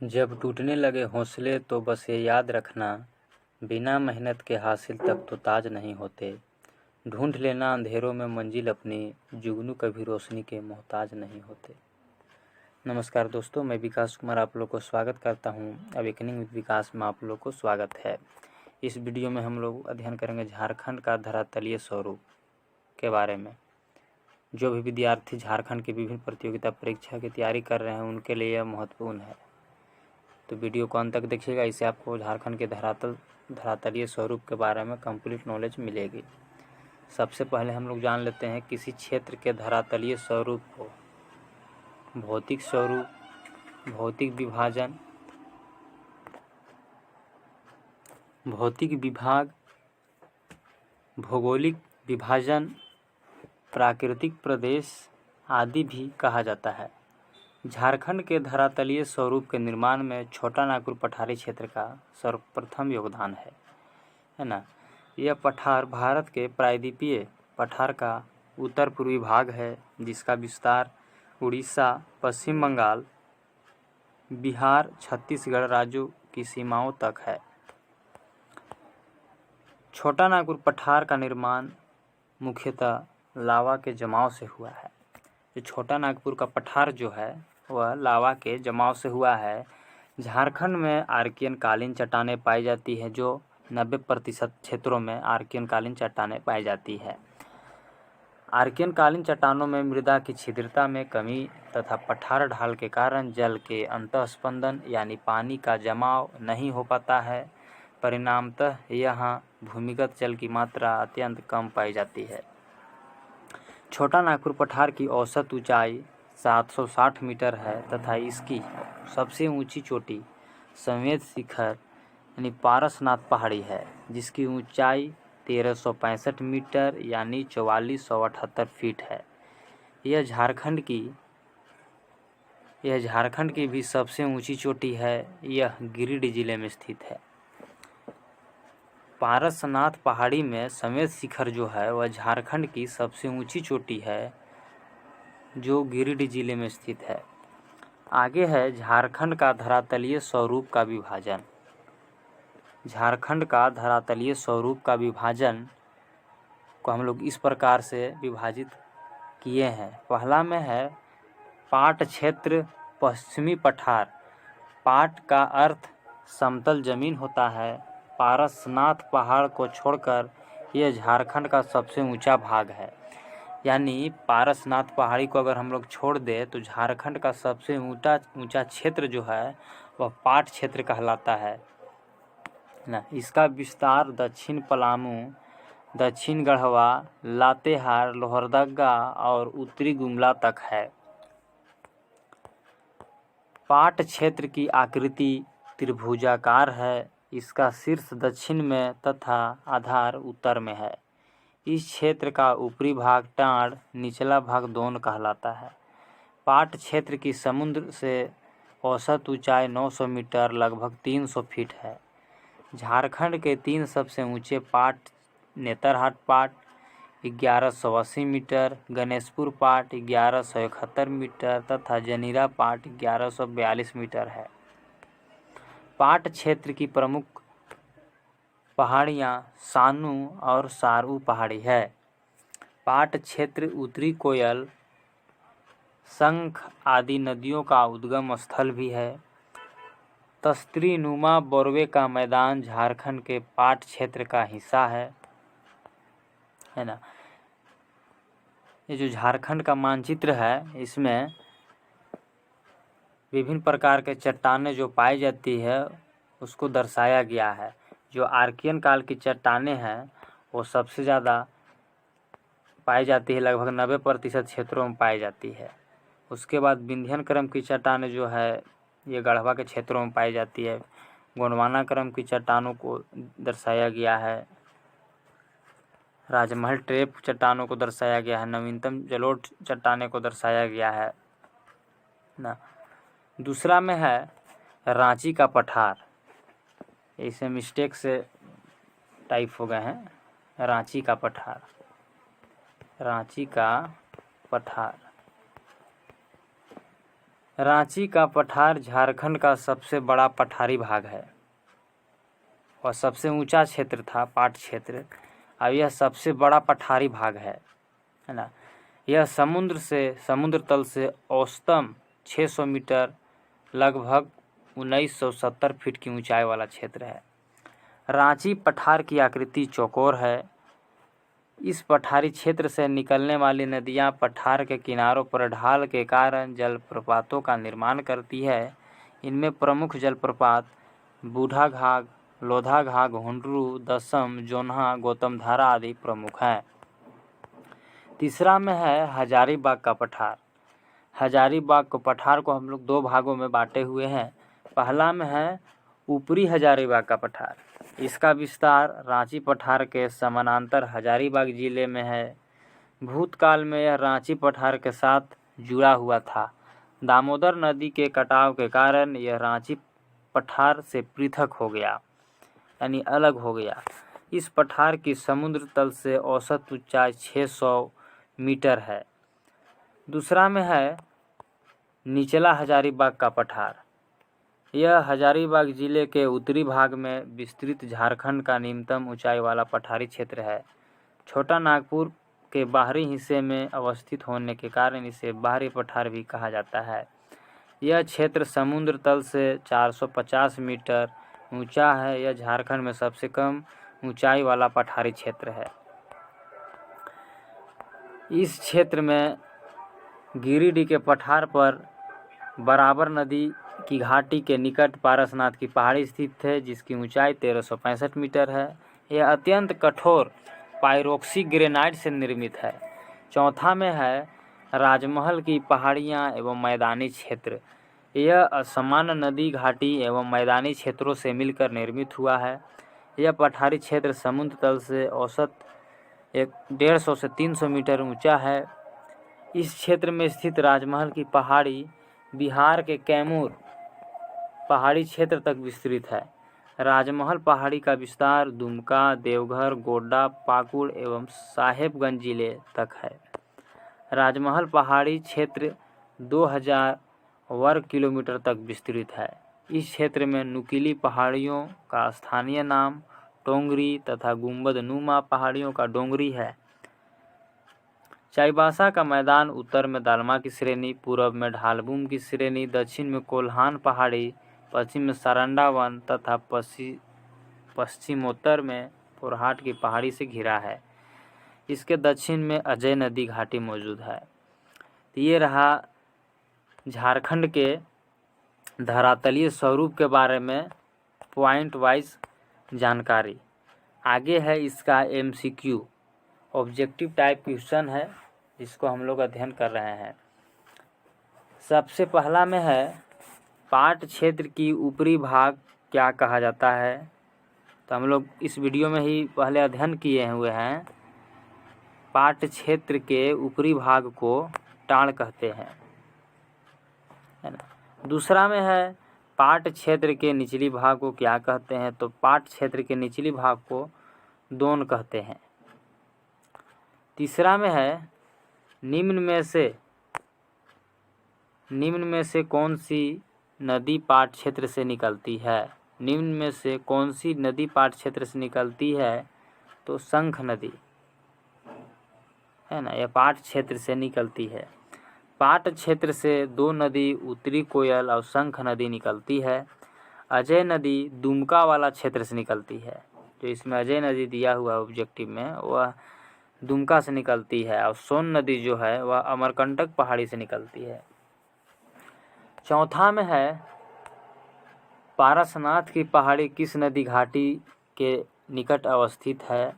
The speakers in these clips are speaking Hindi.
जब टूटने लगे हौसले तो बस ये याद रखना, बिना मेहनत के हासिल तक तो ताज नहीं होते। ढूंढ लेना अंधेरों में मंजिल अपनी, जुगनू कभी रोशनी के मोहताज नहीं होते। नमस्कार दोस्तों, मैं विकास कुमार आप लोग को स्वागत करता हूं। अवेकनिंग विद विकास में आप लोग को स्वागत है। इस वीडियो में हम लोग अध्ययन करेंगे झारखंड का धरातलीय स्वरूप के बारे में। जो भी विद्यार्थी झारखंड की विभिन्न प्रतियोगिता परीक्षा की तैयारी कर रहे हैं उनके लिए यह महत्वपूर्ण है, तो वीडियो को अंत तक देखिएगा। इससे आपको झारखंड के धरातलीय स्वरूप के बारे में कंप्लीट नॉलेज मिलेगी। सबसे पहले हम लोग जान लेते हैं किसी क्षेत्र के धरातलीय स्वरूप को। भौतिक स्वरूप, भौतिक विभाजन, भौतिक विभाग, भौगोलिक विभाजन, प्राकृतिक प्रदेश आदि भी कहा जाता है। झारखंड के धरातलीय स्वरूप के निर्माण में छोटा नागपुर पठारी क्षेत्र का सर्वप्रथम योगदान है ना। यह पठार भारत के प्रायद्वीपीय पठार का उत्तर पूर्वी भाग है, जिसका विस्तार उड़ीसा, पश्चिम बंगाल, बिहार, छत्तीसगढ़ राज्यों की सीमाओं तक है। छोटा नागपुर पठार का निर्माण मुख्यतः लावा के जमाव से हुआ है। जो छोटा नागपुर का पठार जो है वह लावा के जमाव से हुआ है। झारखंड में आर्कियन कालीन चट्टानें पाई जाती है, जो 90% क्षेत्रों में आर्कियन कालीन चट्टानें पाई जाती है। आर्कियन कालीन चट्टानों में मृदा की छिद्रता में कमी तथा पठार ढाल के कारण जल के अंतःस्पंदन यानी पानी का जमाव नहीं हो पाता है। परिणामतः यहाँ भूमिगत जल की मात्रा अत्यंत कम पाई जाती है। छोटा नागपुर पठार की औसत ऊंचाई 760 मीटर है तथा इसकी सबसे ऊंची चोटी संवेद शिखर यानी पारसनाथ पहाड़ी है, जिसकी ऊंचाई 1365 मीटर यानी 4478 फीट है। यह झारखंड की भी सबसे ऊंची चोटी है। यह गिरिडीह जिले में स्थित है। पारसनाथ पहाड़ी में संवेद शिखर जो है वह झारखंड की सबसे ऊंची चोटी है, जो गिरिडीह जिले में स्थित है। आगे है झारखंड का धरातलीय स्वरूप का विभाजन। झारखंड का धरातलीय स्वरूप का विभाजन को हम लोग इस प्रकार से विभाजित किए हैं। पहला में है पाट क्षेत्र, पश्चिमी पठार। पाट का अर्थ समतल जमीन होता है। पारसनाथ पहाड़ को छोड़कर यह झारखंड का सबसे ऊंचा भाग है। यानी पारसनाथ पहाड़ी को अगर हम लोग छोड़ दें तो झारखंड का सबसे ऊंचा क्षेत्र जो है वह पाट क्षेत्र कहलाता है ना। इसका विस्तार दक्षिण पलामू, दक्षिण गढ़वा, लातेहार, लोहरदगा और उत्तरी गुमला तक है। पाट क्षेत्र की आकृति त्रिभुजाकार है। इसका शीर्ष दक्षिण में तथा आधार उत्तर में है। इस क्षेत्र का ऊपरी भाग टाँड़, निचला भाग दोन कहलाता है। पाट क्षेत्र की समुद्र से औसत ऊंचाई 900 मीटर लगभग 300 फीट है। झारखंड के 3 सबसे ऊंचे पाट नेतरहाट पाट 1180 मीटर, गणेशपुर पाट 1171 मीटर तथा जनीरा पाट 1142 मीटर है। पाट क्षेत्र की प्रमुख पहाड़ियाँ सानू और सारू पहाड़ी है। पाट क्षेत्र उत्तरी कोयल, शंख आदि नदियों का उद्गम स्थल भी है। तस्त्री नुमा बोरवे का मैदान झारखंड के पाट क्षेत्र का हिस्सा है ना। ये जो झारखंड का मानचित्र है इसमें विभिन्न प्रकार के चट्टानें जो पाई जाती है उसको दर्शाया गया है। जो आर्कियन काल की चट्टानें हैं वो सबसे ज़्यादा पाई जाती है, लगभग 90% क्षेत्रों में पाई जाती है। उसके बाद विंध्यन क्रम की चट्टानें जो है ये गढ़वा के क्षेत्रों में पाई जाती है। गोंडवाना क्रम की चट्टानों को दर्शाया गया है। राजमहल ट्रेप चट्टानों को दर्शाया गया है। नवीनतम जलोढ़ चट्टानों को दर्शाया गया है ना। दूसरा में है रांची का पठार। इसे मिस्टेक से टाइप हो गए हैं। रांची का पठार, रांची का पठार। रांची का पठार झारखंड का सबसे बड़ा पठारी भाग है और सबसे ऊंचा क्षेत्र था पाट क्षेत्र। अब यह सबसे बड़ा पठारी भाग है ना। यह समुद्र तल से औसतन 600 मीटर लगभग 1970 फीट की ऊंचाई वाला क्षेत्र है। रांची पठार की आकृति चौकोर है। इस पठारी क्षेत्र से निकलने वाली नदियां पठार के किनारों पर ढाल के कारण जलप्रपातों का निर्माण करती है। इनमें प्रमुख जलप्रपात बूढ़ा घाघ, लोधा घाघ, हुंडरू, दसम, जोन्हा, गौतमधारा आदि प्रमुख हैं। तीसरा में है हजारीबाग का पठार। हजारीबाग को पठार को हम लोग दो भागों में बांटे हुए हैं। पहला में है ऊपरी हजारीबाग का पठार। इसका विस्तार रांची पठार के समानांतर हजारीबाग जिले में है। भूतकाल में यह रांची पठार के साथ जुड़ा हुआ था। दामोदर नदी के कटाव के कारण यह रांची पठार से पृथक हो गया, यानी अलग हो गया। इस पठार की समुद्र तल से औसत ऊंचाई 600 मीटर है। दूसरा में है निचला हजारीबाग का पठार। यह हजारीबाग जिले के उत्तरी भाग में विस्तृत झारखंड का निम्नतम ऊंचाई वाला पठारी क्षेत्र है। छोटा नागपुर के बाहरी हिस्से में अवस्थित होने के कारण इसे बाहरी पठार भी कहा जाता है। यह क्षेत्र समुद्र तल से 450 मीटर ऊंचा है। यह झारखंड में सबसे कम ऊंचाई वाला पठारी क्षेत्र है। इस क्षेत्र में गिरिडीह के पठार पर बराबर नदी की घाटी के निकट पारसनाथ की पहाड़ी स्थित है, जिसकी ऊंचाई 1365 मीटर है। यह अत्यंत कठोर पाइरोक्सी ग्रेनाइट से निर्मित है। चौथा में है राजमहल की पहाड़ियाँ एवं मैदानी क्षेत्र। यह असमान नदी घाटी एवं मैदानी क्षेत्रों से मिलकर निर्मित हुआ है। यह पठारी क्षेत्र समुद्र तल से औसत 150 से 300 मीटर ऊंचा है। इस क्षेत्र में स्थित राजमहल की पहाड़ी बिहार के कैमूर पहाड़ी क्षेत्र तक विस्तृत है। राजमहल पहाड़ी का विस्तार दुमका, देवघर, गोड्डा, पाकुड़ एवं साहेबगंज जिले तक है। राजमहल पहाड़ी क्षेत्र 2000 वर्ग किलोमीटर तक विस्तृत है। इस क्षेत्र में नुकीली पहाड़ियों का स्थानीय नाम टोंगरी तथा गुंबद नुमा पहाड़ियों का डोंगरी है। चाईबासा का मैदान उत्तर में दालमा की श्रेणी, पूर्व में ढालबुम की श्रेणी, दक्षिण में कोल्हान पहाड़ी, पश्चिम में सारंडा वन तथा पश्चिमोत्तर में पोरहाट की पहाड़ी से घिरा है। इसके दक्षिण में अजय नदी घाटी मौजूद है। तो ये रहा झारखंड के धरातलीय स्वरूप के बारे में पॉइंट वाइज जानकारी। आगे है इसका MCQ ऑब्जेक्टिव टाइप क्वेश्चन है, जिसको हम लोग अध्ययन कर रहे हैं। सबसे पहला में है पाट क्षेत्र की ऊपरी भाग क्या कहा जाता है। तो हम लोग इस वीडियो में ही पहले अध्ययन किए हुए हैं। पाट क्षेत्र के ऊपरी भाग को टाड़ कहते हैं, है ना। दूसरा में है पाट क्षेत्र के निचली भाग को क्या कहते हैं। तो पाट क्षेत्र के निचली भाग को दोन कहते हैं। तीसरा में है निम्न में से कौन सी नदी पाट क्षेत्र से निकलती है। निम्न में से कौन सी नदी पाट क्षेत्र से निकलती है। तो शंख नदी, है ना, यह पाट क्षेत्र से निकलती है। पाट क्षेत्र से दो नदी उत्तरी कोयल और शंख नदी निकलती है। अजय नदी दुमका वाला क्षेत्र से निकलती है। जो इसमें अजय नदी दिया हुआ ऑब्जेक्टिव में वह दुमका से निकलती है। और सोन नदी जो है वह अमरकंटक पहाड़ी से निकलती है। चौथा में है पारसनाथ की पहाड़ी किस नदी घाटी के निकट अवस्थित है।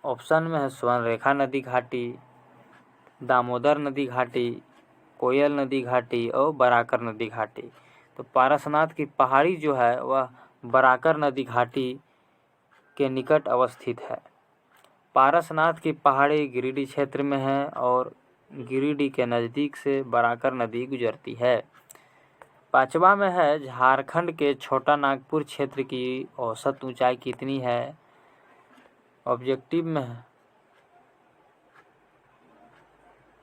ऑप्शन में है स्वर्णरेखा नदी घाटी, दामोदर नदी घाटी, कोयल नदी घाटी और बराकर नदी घाटी। तो पारसनाथ की पहाड़ी जो है वह बराकर नदी घाटी के निकट अवस्थित है। पारसनाथ की पहाड़ी गिरिडीह क्षेत्र में है और गिरिडीह के नज़दीक से बराकर नदी गुजरती है। पांचवा में है झारखंड के छोटा नागपुर क्षेत्र की औसत ऊंचाई कितनी है। ऑब्जेक्टिव में है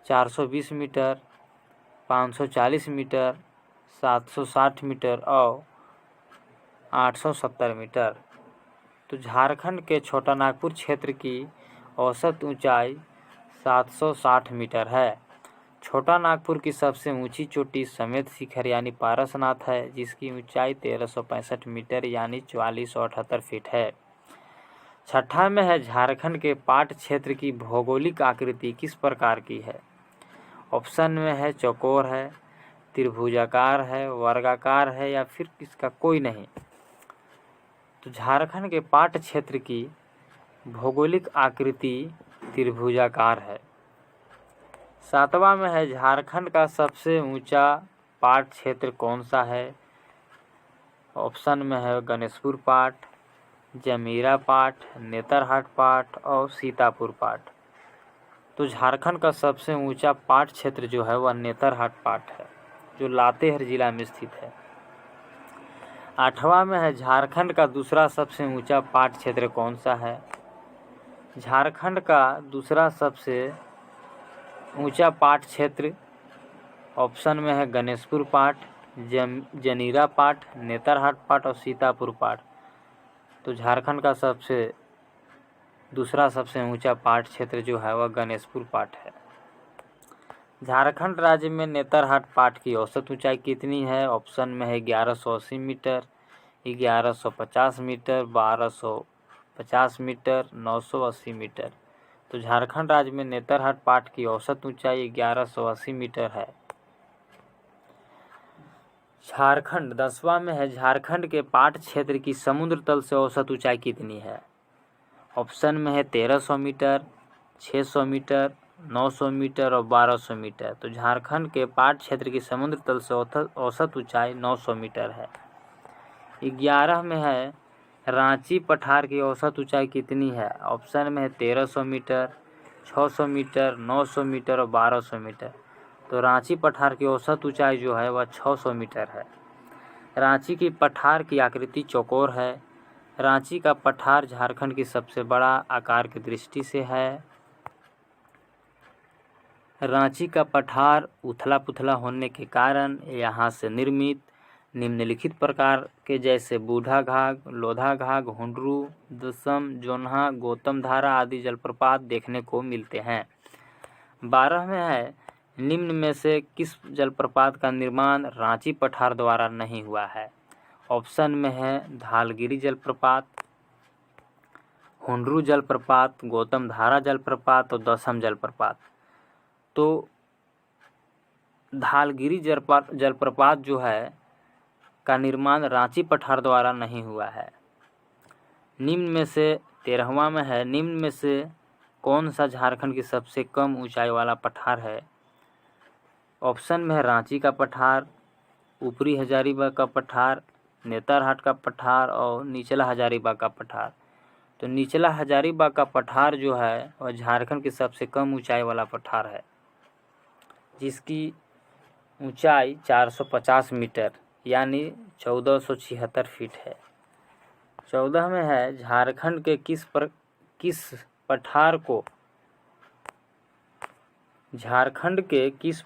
420 मीटर। 540 मीटर, 760 मीटर और 870 मीटर। तो झारखंड के छोटा नागपुर क्षेत्र की औसत ऊंचाई 760 मीटर है। छोटा नागपुर की सबसे ऊंची चोटी समेत शिखर यानी पारसनाथ है, जिसकी ऊंचाई 1365 मीटर यानी 4478 फीट है। छठा में है झारखंड के पाट क्षेत्र की भौगोलिक आकृति किस प्रकार की है। ऑप्शन में है चौकोर है, त्रिभुजाकार है, वर्गाकार है या फिर इसका कोई नहीं। तो झारखंड के पाट क्षेत्र की भौगोलिक आकृति त्रिभुजाकार है। सातवां में है झारखंड का सबसे ऊंचा पाट क्षेत्र कौन सा है। ऑप्शन में है गणेशपुर पाट, जमीरा पाट, नेतरहाट पाट और सीतापुर पाट। तो झारखंड का सबसे ऊंचा पाट क्षेत्र जो है वह नेतरहाट पाट है, जो लातेहार जिला में स्थित है। आठवां में है झारखंड का दूसरा सबसे ऊंचा पाट क्षेत्र कौन सा है। झारखंड का दूसरा सबसे ऊंचा पाट क्षेत्र ऑप्शन में है गणेशपुर पाट, जनीरा पाट, नेतरहाट पाट और सीतापुर पाट। तो झारखंड का दूसरा सबसे ऊंचा पाट क्षेत्र जो है वह गणेशपुर पाट है। झारखंड राज्य में नेतरहाट पाट की औसत ऊंचाई कितनी है। ऑप्शन में है 1180 मीटर, 1150 मीटर, 1250 मीटर, 980 मीटर। तो झारखंड राज्य में नेतरहाट पाट की औसत ऊंचाई 1180 मीटर है। झारखंड 10वां में है झारखंड के पाट क्षेत्र की समुद्र तल से औसत ऊंचाई कितनी है। ऑप्शन में है 1300 मीटर, 600 मीटर, 900 मीटर और 1200 मीटर। तो झारखंड के पाट क्षेत्र की समुद्र तल से औसत ऊंचाई 900 मीटर है। 11 में है रांची पठार की औसत ऊंचाई कितनी है। ऑप्शन में है 1300 मीटर, 600 मीटर, 900 मीटर और 1200 मीटर। तो रांची पठार की औसत ऊंचाई जो है वह 600 मीटर है। रांची की पठार की आकृति चौकोर है। रांची का पठार झारखंड की सबसे बड़ा आकार की दृष्टि से है। रांची का पठार उथला पुथला होने के कारण यहाँ से निर्मित निम्नलिखित प्रकार के जैसे बूढ़ा घाघ, लोधा घाघ, हुंडरू, दसम, जोन्हा, गौतम धारा आदि जलप्रपात देखने को मिलते हैं। 12 में है निम्न में से किस जलप्रपात का निर्माण रांची पठार द्वारा नहीं हुआ है। ऑप्शन में है धालगिरी जलप्रपात, हुंडरू जलप्रपात, गौतम धारा जलप्रपात और दसम जलप्रपात। तो धालगिरी जलप्रपात जो है का निर्माण रांची पठार द्वारा नहीं हुआ है। निम्न में से 13वां में है निम्न में से कौन सा झारखंड की सबसे कम ऊंचाई वाला पठार है। ऑप्शन में है रांची का पठार, ऊपरी हजारीबाग का पठार, नेतरहाट का पठार और निचला हजारीबाग का पठार। तो निचला हजारीबाग का पठार जो है वह झारखंड की सबसे कम ऊंचाई वाला पठार है, जिसकी ऊंचाई 450 मीटर यानी 1476 फीट है। 14 में है झारखंड के किस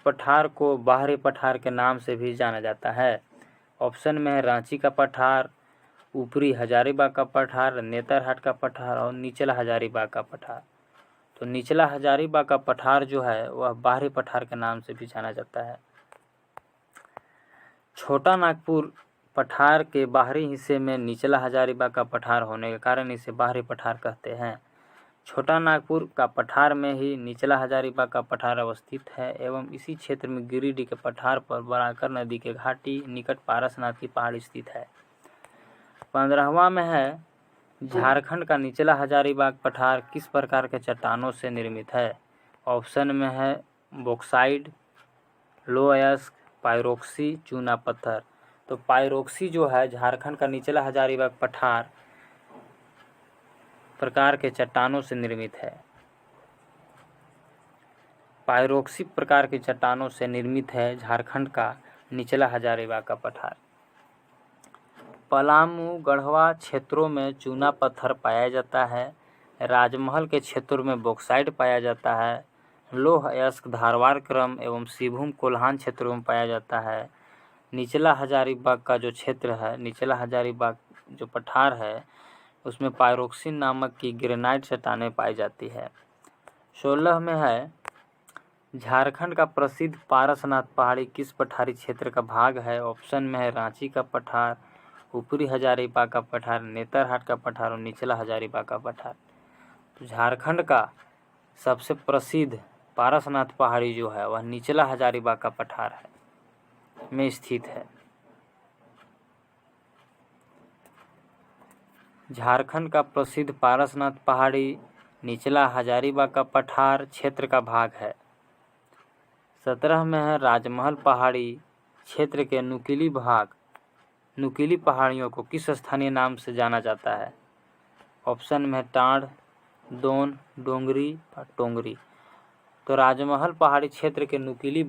पठार को बाहरी पठार के नाम से भी जाना जाता है। ऑप्शन में है रांची का पठार, ऊपरी हजारीबाग का पठार, नेतरहाट का पठार और निचला हजारीबाग का पठार। तो निचला हजारीबाग का पठार जो है वह बाहरी पठार के नाम से भी जाना जाता है। छोटा नागपुर पठार के बाहरी हिस्से में निचला हजारीबाग का पठार होने के कारण इसे बाहरी पठार कहते हैं। छोटा नागपुर का पठार में ही निचला हजारीबाग का पठार अवस्थित है एवं इसी क्षेत्र में गिरिडीह के पठार पर बराकर नदी के घाटी निकट पारसनाथ की पहाड़ी स्थित है। 15वां में है झारखंड का निचला हजारीबाग पठार किस प्रकार के चट्टानों से निर्मित है। ऑप्शन में है बॉक्साइट, लोअयस्क, पाइरोक्सी, चूना पत्थर। तो पाइरोक्सी जो है झारखंड का निचला हजारीबाग पठार प्रकार के चट्टानों से निर्मित है। पाइरोक्सी प्रकार की चट्टानों से निर्मित है झारखंड का निचला हजारीबाग का पठार। पलामू, गढ़वा क्षेत्रों में चूना पत्थर पाया जाता है। राजमहल के क्षेत्रों में बॉक्साइट पाया जाता है। लोह अयस्क धारवाड़ क्रम एवं सिंहभूम कोल्हान क्षेत्रों में पाया जाता है। निचला हजारीबाग का जो क्षेत्र है, निचला हजारीबाग जो पठार है, उसमें पायरोक्सिन नामक की ग्रेनाइट चट्टानें पाई जाती है। 16 में है झारखंड का प्रसिद्ध पारसनाथ पहाड़ी किस पठारी क्षेत्र का भाग है। ऑप्शन में है रांची का पठार, ऊपरी हजारीबाग का पठार, नेतरहाट का पठार और निचला हजारीबाग का पठार। तो झारखंड का सबसे प्रसिद्ध पारसनाथ पहाड़ी जो है वह निचला हजारीबाग का पठार है में स्थित है। झारखंड का प्रसिद्ध पारसनाथ पहाड़ी निचला हजारीबाग का पठार क्षेत्र का भाग है। 17 में है राजमहल पहाड़ी क्षेत्र के नुकीली पहाड़ियों को किस स्थानीय नाम से जाना जाता है। ऑप्शन में टांड, दोन, डोंगरी और टोंगरी। तो राजमहल पहाड़ी क्षेत्र के नुकीली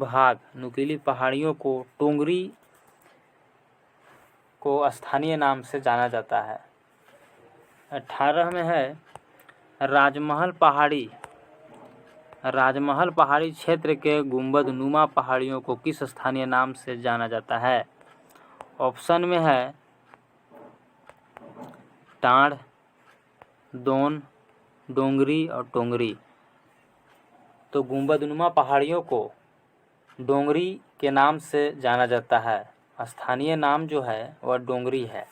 पहाड़ियों को टोंगरी को स्थानीय नाम से जाना जाता है। 18 में है राजमहल पहाड़ी क्षेत्र के गुंबद नुमा पहाड़ियों को किस स्थानीय नाम से जाना जाता है। ऑप्शन में है टांड, दोन, डोंगरी और टोंगरी। तो गुंबदनुमा पहाड़ियों को डोंगरी के नाम से जाना जाता है। स्थानीय नाम जो है वह डोंगरी है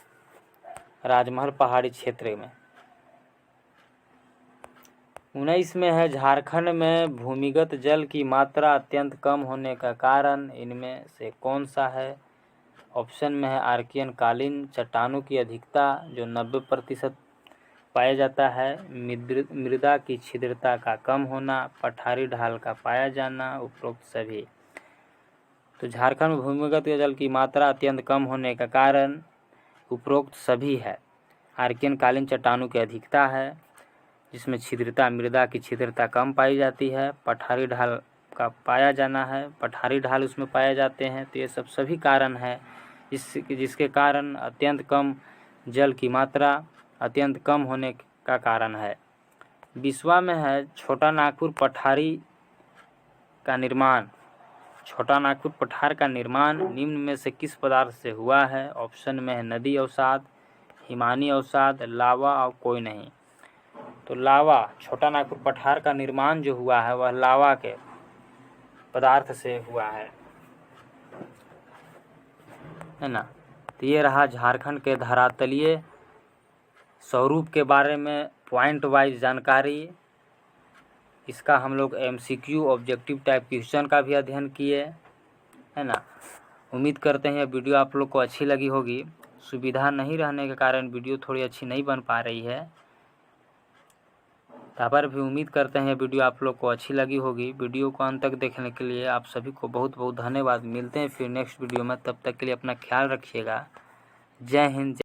राजमहल पहाड़ी क्षेत्र में। 19 में है झारखंड में भूमिगत जल की मात्रा अत्यंत कम होने का कारण इनमें से कौन सा है। ऑप्शन में है आर्कियन कालीन चट्टानों की अधिकता जो 90% पाया जाता है, मृदा की छिद्रता का कम होना, पठारी ढाल का पाया जाना, उपरोक्त सभी। तो झारखंड में भूमिगत जल की मात्रा अत्यंत कम होने का कारण उपरोक्त सभी है। आर्कियन कालीन चट्टानों की अधिकता है जिसमें मृदा की छिद्रता कम पाई जाती है, पठारी ढाल का पाया जाना है, पठारी ढाल उसमें पाए जाते हैं। तो ये सब सभी कारण है जिसके कारण अत्यंत कम जल की मात्रा अत्यंत कम होने का कारण है। 20वां में है छोटा नागपुर पठार का निर्माण निम्न में से किस पदार्थ से हुआ है। ऑप्शन में है नदी अवसाद, हिमानी अवसाद, लावा और कोई नहीं। तो लावा, छोटा नागपुर पठार का निर्माण जो हुआ है वह लावा के पदार्थ से हुआ है ना। तो ये रहा झारखंड के धरातलीय स्वरूप के बारे में पॉइंट वाइज जानकारी। इसका हम लोग MCQ ऑब्जेक्टिव टाइप क्वेश्चन का भी अध्ययन किए, है ना। उम्मीद करते हैं वीडियो आप लोग को अच्छी लगी होगी। सुविधा नहीं रहने के कारण वीडियो थोड़ी अच्छी नहीं बन पा रही है, पर भी उम्मीद करते हैं वीडियो आप लोग को अच्छी लगी होगी। वीडियो को अंत तक देखने के लिए आप सभी को बहुत बहुत धन्यवाद। मिलते हैं फिर नेक्स्ट वीडियो में, तब तक के लिए अपना ख्याल रखिएगा। जय हिंद।